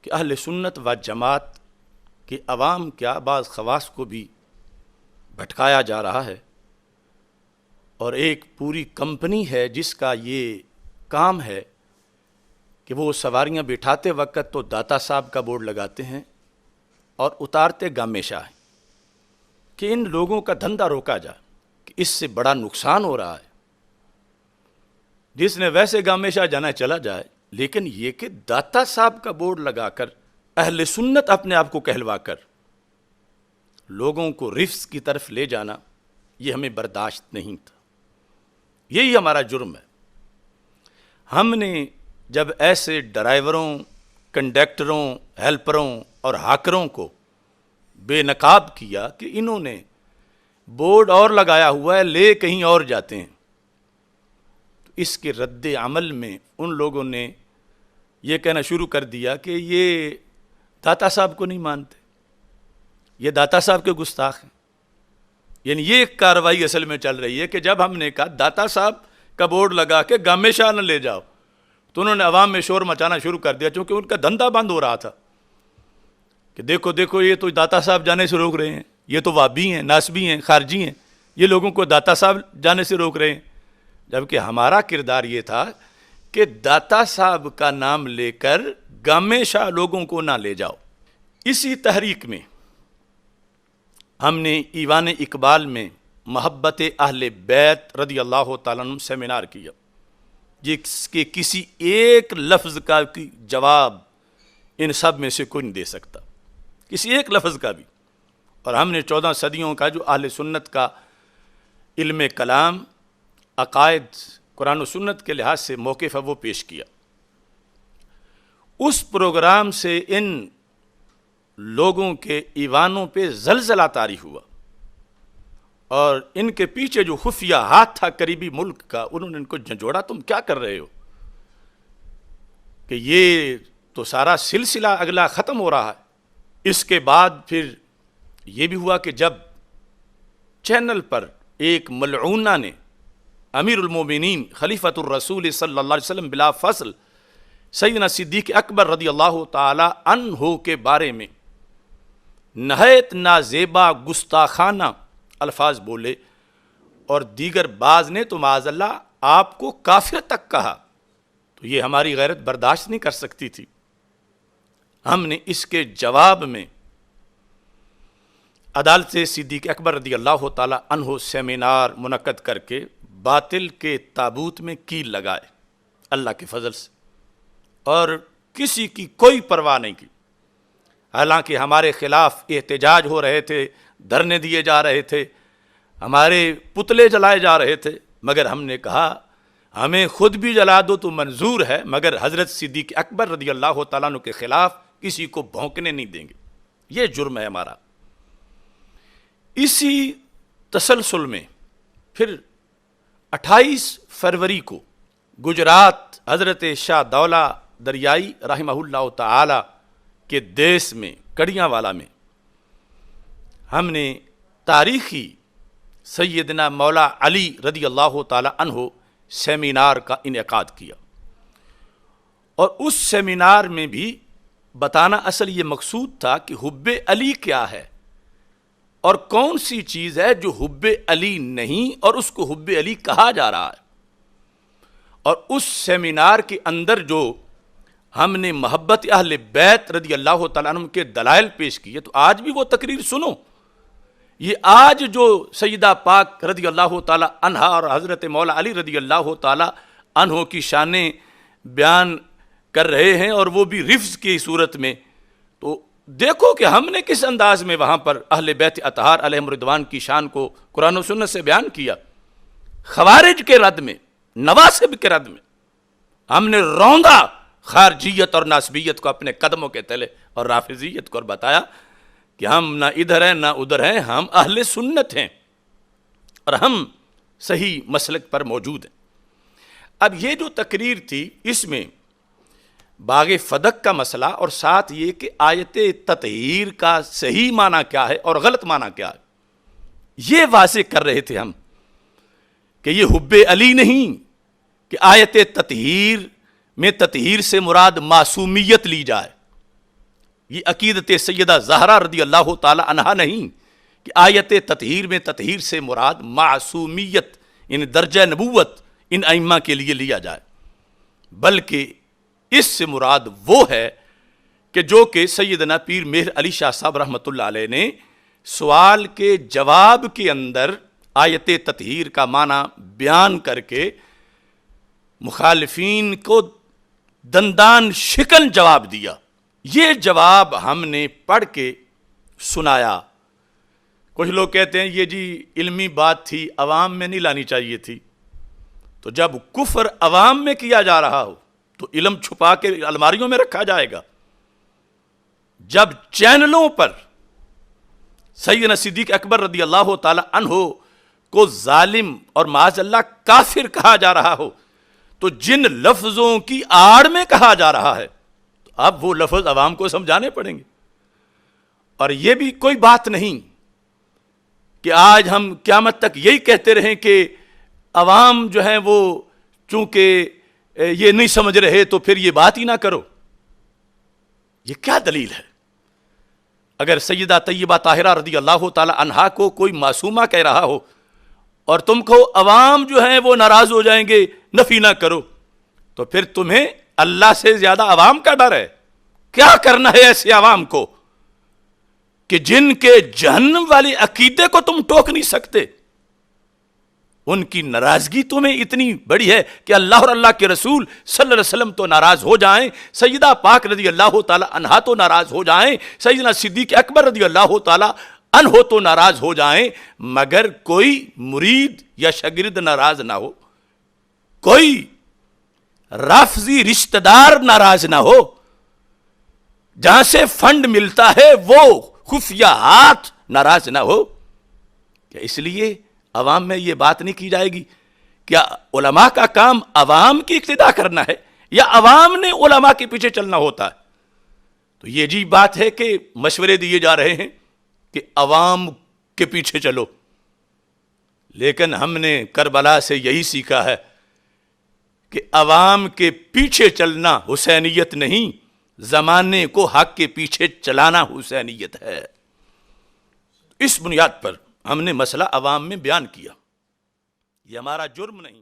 کہ اہل سنت و جماعت کے عوام کیا بعض خواص کو بھی بھٹکایا جا رہا ہے، اور ایک پوری کمپنی ہے جس کا یہ کام ہے کہ وہ سواریاں بٹھاتے وقت تو داتا صاحب کا بورڈ لگاتے ہیں اور اتارتے گامے شاہ ہیں کہ ان لوگوں کا دھندا روکا جائے، کہ اس سے بڑا نقصان ہو رہا ہے۔ جس نے ویسے گامے شاہ جانا چلا جائے، لیکن یہ کہ داتا صاحب کا بورڈ لگا کر اہل سنت اپنے آپ کو کہلوا کر لوگوں کو رفس کی طرف لے جانا، یہ ہمیں برداشت نہیں تھا۔ یہی ہمارا جرم ہے۔ ہم نے جب ایسے ڈرائیوروں، کنڈکٹروں، ہیلپروں اور ہاکروں کو بے نقاب کیا کہ انہوں نے بورڈ اور لگایا ہوا ہے، لے کہیں اور جاتے ہیں، تو اس کے رد عمل میں ان لوگوں نے یہ کہنا شروع کر دیا کہ یہ داتا صاحب کو نہیں مانتے، یہ داتا صاحب کے گستاخ ہیں۔ یعنی یہ ایک کارروائی اصل میں چل رہی ہے کہ جب ہم نے کہا داتا صاحب کا بورڈ لگا کے گامے شاہ نہ لے جاؤ، تو انہوں نے عوام میں شور مچانا شروع کر دیا، چونکہ ان کا دھندا بند ہو رہا تھا کہ دیکھو دیکھو یہ تو داتا صاحب جانے سے روک رہے ہیں، یہ تو وابی ہیں، ناسبی ہیں، خارجی ہیں، یہ لوگوں کو داتا صاحب جانے سے روک رہے ہیں۔ جبکہ ہمارا کردار یہ تھا کہ داتا صاحب کا نام لے کر گامے شاہ لوگوں کو نہ لے جاؤ۔ اسی تحریک میں ہم نے ایوان اقبال میں محبت اہل بیت رضی اللہ تعالیٰ عنہ سیمینار کیا، جس کے کسی ایک لفظ کا جواب ان سب میں سے کوئی نہیں دے سکتا، کسی ایک لفظ کا بھی۔ اور ہم نے 14 صدیوں کا جو اہل سنت کا علم کلام، عقائد، قرآن و سنت کے لحاظ سے موقف ہے وہ پیش کیا۔ اس پروگرام سے ان لوگوں کے ایوانوں پہ زلزلہ طاری ہوا، اور ان کے پیچھے جو خفیہ ہاتھ تھا قریبی ملک کا، انہوں نے ان کو جھنجھوڑا، تم کیا کر رہے ہو، کہ یہ تو سارا سلسلہ اگلا ختم ہو رہا ہے۔ اس کے بعد پھر یہ بھی ہوا کہ جب چینل پر ایک ملعونہ نے امیر المومنین خلیفۃ الرسول صلی اللہ علیہ وسلم بلا فصل سیدنا صدیق اکبر رضی اللہ تعالی عنہ کے بارے میں نہایت نازیبا گستاخانہ الفاظ بولے، اور دیگر بعض نے تو معاذ اللہ آپ کو کافر تک کہا، تو یہ ہماری غیرت برداشت نہیں کر سکتی تھی۔ ہم نے اس کے جواب میں عدالت صدیق اکبر رضی اللہ تعالی عنہ سیمینار منعقد کر کے باطل کے تابوت میں کیل لگائے اللہ کے فضل سے، اور کسی کی کوئی پرواہ نہیں کی۔ حالانکہ ہمارے خلاف احتجاج ہو رہے تھے، دھرنے دیے جا رہے تھے، ہمارے پتلے جلائے جا رہے تھے، مگر ہم نے کہا ہمیں خود بھی جلا دو تو منظور ہے، مگر حضرت صدیق اکبر رضی اللہ تعالیٰ عنہ کے خلاف کسی کو بھونکنے نہیں دیں گے، یہ جرم ہے ہمارا۔ اسی تسلسل میں پھر 28 فروری کو گجرات حضرت شاہ دولہ دریائی رحمہ اللہ تعالی کے دیس میں کڑیاں والا میں ہم نے تاریخی سیدنا مولا علی رضی اللہ تعالی عنہ سیمینار کا انعقاد کیا، اور اس سیمینار میں بھی بتانا اصل یہ مقصود تھا کہ حب علی کیا ہے اور کون سی چیز ہے جو حب علی نہیں اور اس کو حب علی کہا جا رہا ہے۔ اور اس سیمینار کے اندر جو ہم نے محبت اہل بیت رضی اللہ تعالیٰ عنہ کے دلائل پیش کیے، تو آج بھی وہ تقریر سنو۔ یہ آج جو سیدہ پاک رضی اللہ تعالیٰ عنہا اور حضرت مولا علی رضی اللہ تعالیٰ عنہ کی شانیں بیان کر رہے ہیں، اور وہ بھی رفظ کی صورت میں، تو دیکھو کہ ہم نے کس انداز میں وہاں پر اہل بیت اطہار علیہم رضوان کی شان کو قرآن و سنت سے بیان کیا۔ خوارج کے رد میں، نواسب کے رد میں ہم نے روندا خارجیت اور ناسبیت کو اپنے قدموں کے تلے، اور رافضیت کو، اور بتایا کہ ہم نہ ادھر ہیں نہ ادھر ہیں، ہم اہل سنت ہیں اور ہم صحیح مسلک پر موجود ہیں۔ اب یہ جو تقریر تھی، اس میں باغ فدق کا مسئلہ اور ساتھ یہ کہ آیت تطہیر کا صحیح معنی کیا ہے اور غلط معنی کیا ہے، یہ واضح کر رہے تھے ہم، کہ یہ حب علی نہیں، کہ آیت تطہیر میں تطہیر سے مراد معصومیت لی جائے، یہ عقیدت سیدہ زہرا رضی اللہ تعالی عنہا نہیں کہ آیت تطہیر میں تطہیر سے مراد معصومیت یعنی درجہ نبوت ان ائمہ کے لیے لیا جائے، بلکہ اس سے مراد وہ ہے کہ جو کہ سیدنا پیر مہر علی شاہ صاحب رحمۃ اللہ علیہ نے سوال کے جواب کے اندر آیت تطہیر کا معنی بیان کر کے مخالفین کو دندان شکن جواب دیا۔ یہ جواب ہم نے پڑھ کے سنایا۔ کچھ لوگ کہتے ہیں یہ جی علمی بات تھی، عوام میں نہیں لانی چاہیے تھی۔ تو جب کفر عوام میں کیا جا رہا ہو تو علم چھپا کے الماریوں میں رکھا جائے گا۔ جب چینلوں پر سیدنا صدیق اکبر رضی اللہ تعالی عنہ کو ظالم اور معاذ اللہ کافر کہا جا رہا ہو تو جن لفظوں کی آڑ میں کہا جا رہا ہے تو اب وہ لفظ عوام کو سمجھانے پڑیں گے۔ اور یہ بھی کوئی بات نہیں کہ آج ہم قیامت تک یہی کہتے رہیں کہ عوام جو ہیں وہ چونکہ یہ نہیں سمجھ رہے تو پھر یہ بات ہی نہ کرو۔ یہ کیا دلیل ہے؟ اگر سیدہ طیبہ طاہرہ رضی اللہ تعالی عنہا کو کوئی معصومہ کہہ رہا ہو اور تم کو عوام جو ہیں وہ ناراض ہو جائیں گے نفی نہ کرو، تو پھر تمہیں اللہ سے زیادہ عوام کا ڈر ہے؟ کیا کرنا ہے ایسے عوام کو کہ جن کے جہنم والے عقیدے کو تم ٹوک نہیں سکتے؟ ان کی ناراضگی تمہیں اتنی بڑی ہے کہ اللہ اور اللہ کے رسول صلی اللہ علیہ وسلم تو ناراض ہو جائیں، سیدہ پاک رضی اللہ تعالی عنہا تو ناراض ہو جائیں، سیدنا صدیق اکبر رضی اللہ تعالی عنہ تو ناراض ہو جائیں، مگر کوئی مرید یا شاگرد ناراض نہ ہو، کوئی رافضی رشتہ دار ناراض نہ ہو، جہاں سے فنڈ ملتا ہے وہ خفیہ ہاتھ ناراض نہ ہو۔ کہ اس لیے عوام میں یہ بات نہیں کی جائے گی؟ کیا علماء کا کام عوام کی اقتداء کرنا ہے یا عوام نے علماء کے پیچھے چلنا ہوتا ہے؟ تو یہ جی بات ہے کہ مشورے دیے جا رہے ہیں کہ عوام کے پیچھے چلو، لیکن ہم نے کربلا سے یہی سیکھا ہے کہ عوام کے پیچھے چلنا حسینیت نہیں، زمانے کو حق کے پیچھے چلانا حسینیت ہے۔ اس بنیاد پر ہم نے مسئلہ عوام میں بیان کیا، یہ ہمارا جرم نہیں۔